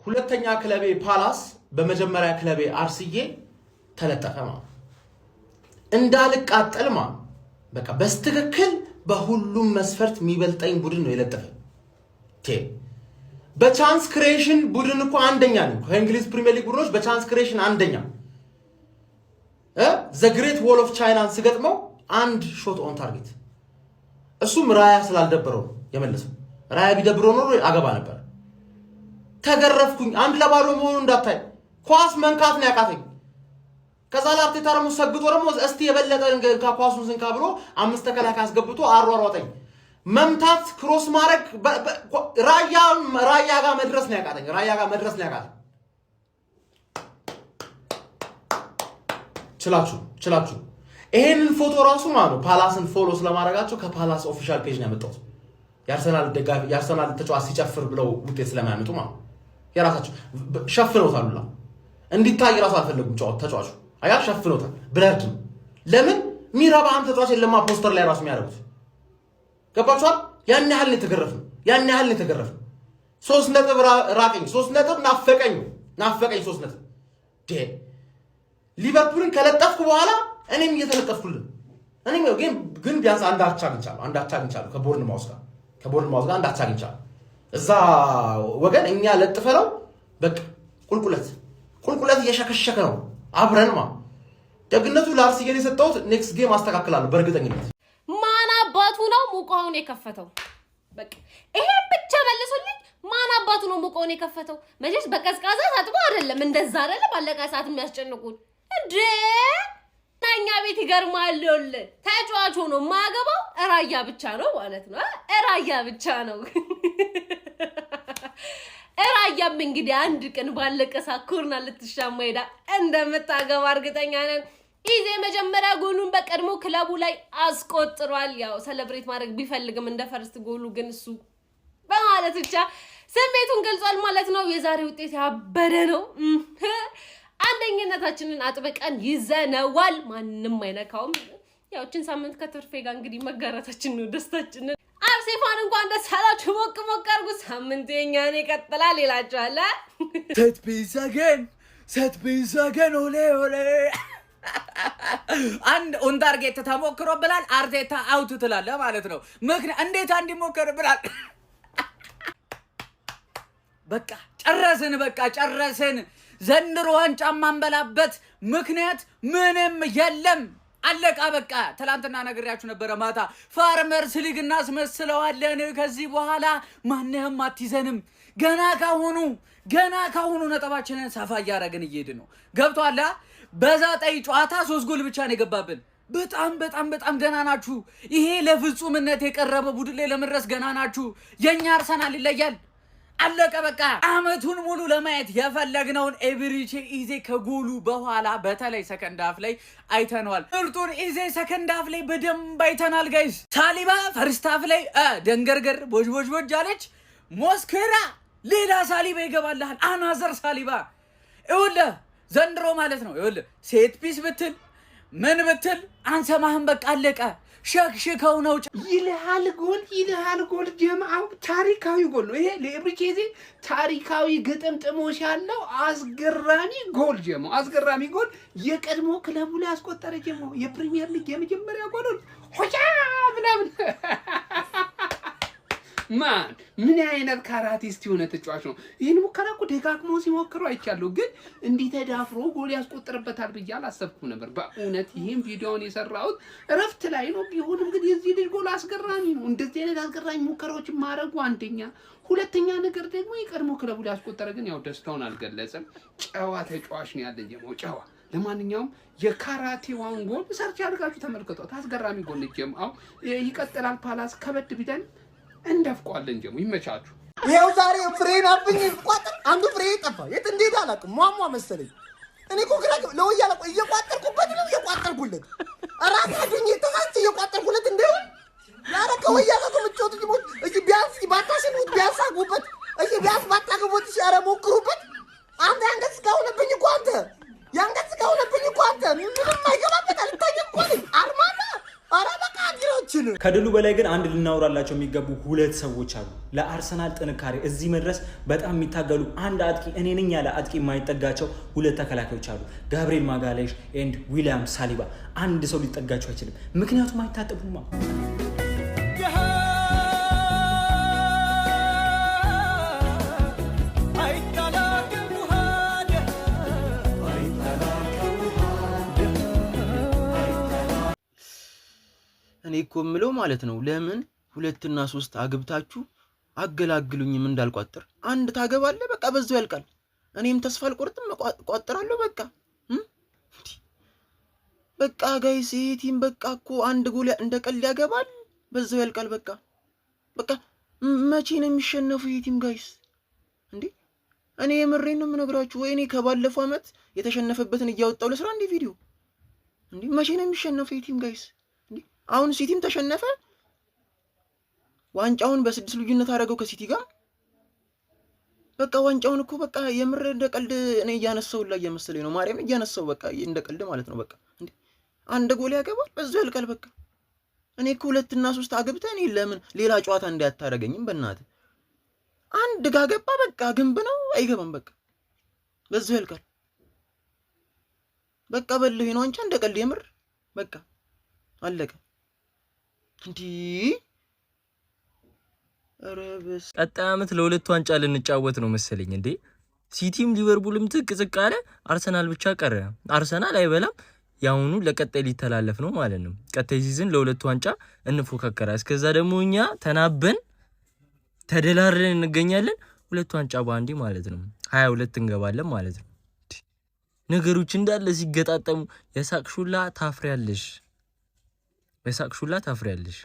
ሁለተኛ ክለቤ ፓላስ በመጀመሪያ ክለቤ አርሲዬ ተለጠፈ ማለት እንዳልቃጠል ማለት በቃ በስትክክል በሁሉም መስፈርት የሚበልጠኝ ቡድን ነው የለጠፈ በቻንስ ክሬሽን ቡድን እኮ አንደኛ ነው ከእንግሊዝ ፕሪሚየር ሊግ ቡድኖች በቻንስ ክሬሽን አንደኛ ዘ ግሬት ዎል ኦፍ ቻይናን ስገጥመው አንድ ሾት ኦን ታርጌት እሱም ራያ ስላልደበረው የመለሰው ራያ ቢደብረው ኖሮ አገባ ነበር ተገረፍኩኝ አንድ ለባዶ መሆኑ እንዳታይ ኳስ መንካት ነው ያቃተኝ ከዛ ለአርቴታ ደግሞ ሰግጦ ደግሞ እስቲ የበለጠ ኳሱን ስንካ ብሎ አምስት ተከላካይ አስገብቶ አሯሯጠኝ መምታት ክሮስ ማድረግ ራያ ጋር መድረስ ነው ያቃተኝ ችላችሁ ይሄንን ፎቶ ራሱ ማለት ፓላስን ፎሎ ስለማድረጋቸው ከፓላስ ኦፊሻል ፔጅ ነው ያመጣሁት የአርሰናል ተጫዋች ሲጨፍር ብለው ውጤት ስለማያመጡ ማለት የራሳቸው ሸፍነውታልና እንዲታይ ራሱ አልፈለጉም ተጫዋቹ አያ ሸፍነውታል ብለርድ ለምን ሚራባን ተጫዋች ለማ ፖስተር ላይ ራሱ የሚያደርጉት ገባችኋል ያን ያህል የተገረፈ 3 ነጥብ ራቀኝ 3 ነጥብ ናፈቀኝ 3 ነጥብ ሊቨርፑልን ከለጠፍኩ በኋላ እኔም እየተለጠፍኩልን እኔም ግን ቢያንስ አንድ አቻ አግኝቻለሁ ከቦርንማውዝ ጋር አንድ አቻ አግኝቻለሁ እዛ ወገን እኛ ለጥፈለው በቃ ቁልቁለት እየሸከሸከ ነው አብረንማ ደግነቱ ለአርሲዬ የሰጠሁት ኔክስት ጌም አስተካክላለሁ በእርግጠኝነት ማን አባቱ ነው ሙቆውን የከፈተው በቃ ይሄ ብቻ መልሶልኝ ማን አባቱ ነው ሙቆውን የከፈተው መቼስ በቀዝቃዛ ታጥቦ አይደለም እንደዛ አይደለም ባለቃ ሰዓት የሚያስጨንቁን እንዴ ታኛ ቤት ይገርማል ተጫዋቹ ነው ማገባው ራያ ብቻ ነው ማለት ነው ራያ ብቻ ነው ራያም እንግዲህ አንድ ቀን ባለቀ ሳኩርና ልትሻማ ሄዳ እንደምታገባ እርግጠኛ ነን ኢዜ መጀመሪያ ጎሉን በቀድሞ ክለቡ ላይ አስቆጥሯል ያው ሴሌብሬት ማድረግ ቢፈልግም እንደ ፈርስት ጎሉ ግን እሱ በማለት ብቻ ስሜቱን ገልጿል ማለት ነው የዛሬ ውጤት ያበደ ነው አንደኝነታችንን አጥብቀን ይዘነዋል ማንንም አይነካውም ያው እቺን ሳምንት ከትርፌ ጋር እንግዲህ መጋራታችን ነው ደስታችን አርሴፋን እንኳን ደስ አላችሁ ሞቅ አርጉ ሳምንት የኛን ይቀጥላል ይላችኋል set piece again ole አንድ ኦን ታርጌት ተሞክሮ ብላል አርቴታ አውት ትላለ ማለት ነው ምክንያት እንዴት አንድ ሞከር ብላል በቃ ጨረስን ዘንድሮ ዋንጫ ማንበላበት ምክንያት ምንም የለም አለቃ በቃ ትላንትና ነግሬያችሁ ነበር ማታ ፋርመርስ ሊግ እናስመስለዋለን ከዚህ በኋላ ማንንም አትይዘንም ገና ካሁኑ ነጥባችንን ሰፋ ያረጋግን እየሄድ ነው ገብቷላ በዛጣይ ጨዋታ 3 ጎል ብቻ ነው የገባብን በጣም ገና ናችሁ ይሄ ለፍጹምነት የቀረበ ቡድን ላይ ለመድረስ ገና ናችሁ የኛ አርሰናል ይለያል አለቀ በቃ አመቱን ሙሉ ለማየት የፈለግነውን ኤብሪቼ ኢዜ ከጎሉ በኋላ በተለይ ሰከንድ ሃፍ ላይ አይተናል ምርጡን ኢዜ ሰከንድ ሃፍ ላይ በደንብ አይተናል ጋይስ ሳሊባ ፈርስት ሃፍ ላይ ደንገርገር ቦጅ አለች ሞስኬራ ሌላ ሳሊባ ይገባልሃል አናዘር ሳሊባ ይኸውልህ ዘንድሮ ማለት ነው ይኸውልህ ሴት ፒስ ብትል ምን ብትል አንሰማህም በቃ አለቀ ሸክሽከው ነው ይልሃል ጎል ጀማው ታሪካዊ ጎል ነው ይሄ ለኤብሪቼዚ ታሪካዊ ግጥምጥሞሽ ያለው አስገራሚ ጎል የቀድሞ ክለቡ ላይ አስቆጠረ ጀማው የፕሪሚየር ሊግ የመጀመሪያ ጎል ሆጫ ምናምን ማን ምን አይነት ካራቲስት የሆነ ተጫዋች ነው ይሄን ሙከራ እኮ ደጋግሞ ሲሞክሩ አይቻለሁ ግን እንዲህ ተዳፍሮ ጎል ያስቆጥርበታል ብዬ አላሰብኩም ነበር በእውነት ይሄን ቪዲዮውን የሰራሁት እረፍት ላይ ነው ቢሆንም ግን የዚህ ልጅ ጎል አስገራሚ ነው እንደዚህ አይነት አስገራሚ ሙከራዎችን ማድረጉ አንደኛ ሁለተኛ ነገር ደግሞ የቀድሞ ክለቡ ላይ ያስቆጠረ ግን ያው ደስታውን አልገለጸም ጨዋ ተጫዋች ነው ያለኝ ጨዋ ለማንኛውም የካራቴዋን ጎል ሰርች አድርጋችሁ ተመልከቷት አስገራሚ ጎል ጀማው ይቀጥላል ፓላስ ከበድ ቢደን እንደፍቋለን ጀሙ ይመቻቹ ይሄው ዛሬ ፍሬን አብኝ ቋጥር አንዱ ፍሬ ጠፋ የት እንዴት አላውቅም ሟሟ መሰለኝ እኔ እኮ ግራ ለወያለ እየቋጠርኩበት ነው እየቋጠርኩለት አራታ አዱኝ ተማት እየቋጠርኩለት እንደው ያረከ ወያለ ተምቾት ጅሞት እጂ ቢያንስ ባታሽኑት ቢያሳጉበት እጂ ቢያንስ ባታገቡት ሲያረ ሞክሩበት አንተ አንገት ስጋውነብኝ እኮ አንተ ምንም አይገባበት አልታየም እኮ አርማና አራ በቃ አድሮችን ከድሉ በላይ ግን አንድ ልናወራላቸው የሚገቡ ሁለት ሰዎች አሉ። ለአርሰናል ጥንካሬ እዚህ መድረስ በጣም የሚታገሉ አንድ አጥቂ እኔ ነኝ ያለ አጥቂ የማይጠጋቸው ሁለት ተከላካዮች አሉ። ጋብሪኤል ማጋሌሽ ኤንድ ዊሊያም ሳሊባ። አንድ ሰው ሊጠጋቸው አይችልም፣ ምክንያቱም አይታጠቡማ። እኔ እኮ የምለው ማለት ነው ለምን 2 እና 3 አግብታችሁ አገላግሉኝም እንዳልቋጥር። አንድ ታገባለህ በቃ በዛው ያልቃል። እኔም ተስፋ አልቆርጥም እቋጥራለሁ በቃ በቃ ጋይስ ቲም በቃ እኮ አንድ ጎል እንደ ቀልድ ያገባል በዛው ያልቃል። በቃ መቼ ነው የሚሸነፈው ይሄ ቲም ጋይስ? እንዴ እኔ የምሬን ነው የምነግራችሁ። ወይኔ ከባለፈው አመት የተሸነፈበትን እያወጣው ለስራ እንዴ ቪዲዮ እንዴ መቼ ነው የሚሸነፈው ይሄ ቲም ጋይስ? አሁን ሲቲም ተሸነፈ፣ ዋንጫውን በ6 ልዩነት አደረገው ከሲቲ ጋር። በቃ ዋንጫውን እኮ በቃ የምር እንደ ቀልድ እኔ እያነሳው ላይ እየመሰለኝ ነው ማርያም እያነሳው በቃ እንደ ቀልድ ማለት ነው። በቃ እንዴ አንድ ጎል ያገባል በዛው ያልቃል። በቃ እኔ እኮ 2 እና 3 አግብተህ እኔ ለምን ሌላ ጨዋታ እንዳያታረገኝም በእናትህ አንድ ጋገባ በቃ ግንብ ነው አይገባም። በቃ በዛው ያልቃል። በቃ በለው ነው ዋንጫ እንደ ቀልድ የምር በቃ አለቀ። እንዴ አረበስ ቀጣይ አመት ለሁለት ዋንጫ ልንጫወት ነው መሰለኝ። እንዴ ሲቲም ሊቨርፑልም ትቅ አለ፣ አርሰናል ብቻ ቀረ። አርሰናል አይበላም፣ ያውኑ ለቀጣይ ሊተላለፍ ነው ማለት ነው። ቀጣይ ሲዝን ለሁለት ዋንጫ እንፎካከራ። እስከዛ ደግሞ እኛ ተናበን ተደላረን እንገኛለን። ሁለት ዋንጫ ባንዲ ማለት ነው 22 እንገባለን ማለት ነው። ነገሮች እንዳለ ሲገጣጠሙ የሳቅሹላ ታፍሪያለሽ። በሳቅሹላ ታፍሪያለሽ።